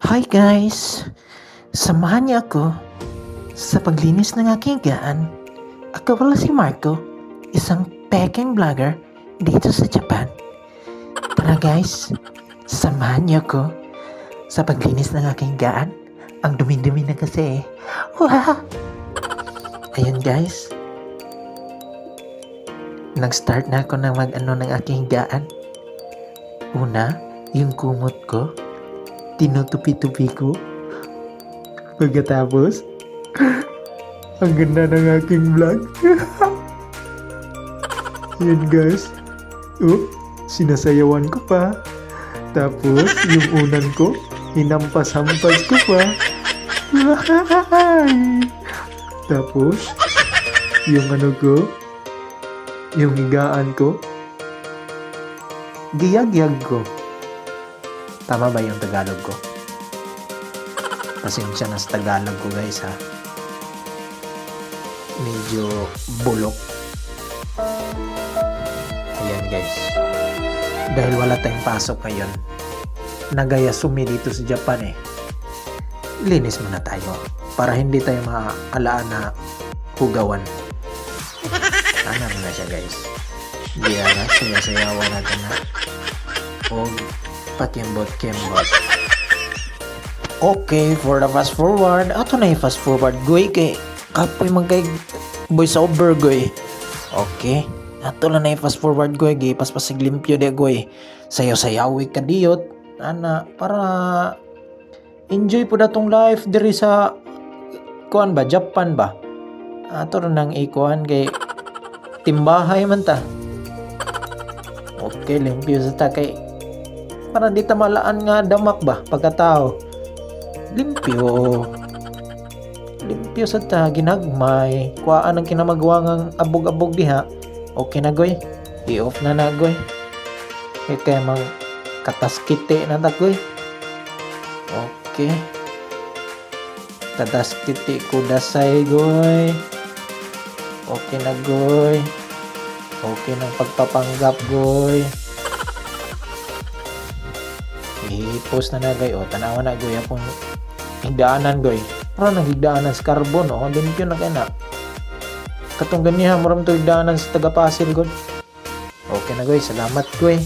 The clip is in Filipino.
Hi guys! Samahan niyo ako sa paglinis ng aking gaan. Ako pala si Marco, isang peking vlogger dito sa Japan. Tara guys, samahan niyo ako sa paglinis ng aking gaan. Ang dumi-dumi na kasi. Wow! Ayun guys, nag-start na ako ng ng aking gaan. Una, yung kumot ko, tinutupi-tupi ko. Pagkatapos, ang ganda ng aking vlog. Yan guys. Oh, sinasayawan ko pa. Tapos, yung unan ko, hinampas-hampas ko pa. Tapos, yung yung higaan ko, giyag-yag ko. Tama ba yung Tagalog ko? Pasensya na sa Tagalog ko guys ha. Medyo bulok. Ayan guys. Dahil wala tayong pasok ngayon, nagaya sumi dito sa Japan eh. Linis muna tayo para hindi tayo makalaan na hugawan. Ano na siya guys. Hindi na, sayawan natin na. O pakimbot. Okay, for the fast forward. Ato na yung fast forward goy kay kapoy magkay voice over goy. Okay. Ato na yung fast forward goy gi paspasig limpyo de goy. Sayaw-sayawi ka diyot. Ana para enjoy po datong life diri sa kuan ba Japan ba. Ato na nang ikuan kay timbahay man ta. Okay, limpyo sa ta kay para di ta malaan nga damak ba pagkatao. Limpyo sa ta ginagmay kuhaan ang kinamagwangang abog-abog diha. Okay na goy, i-off na goy kaya mang kataskite na goy. Okay, kataskite kudasay goy. Okay na goy. Okay ng pagpapanggap goy. I-post na goy. O tanawa na goy akong higdaanan goy. Para nang higdaanan sa carbon o limpyo na kaya na. Katong ganihan mo ram to higdaanan sa taga-Pasir goy. Okay na goy. Salamat goy.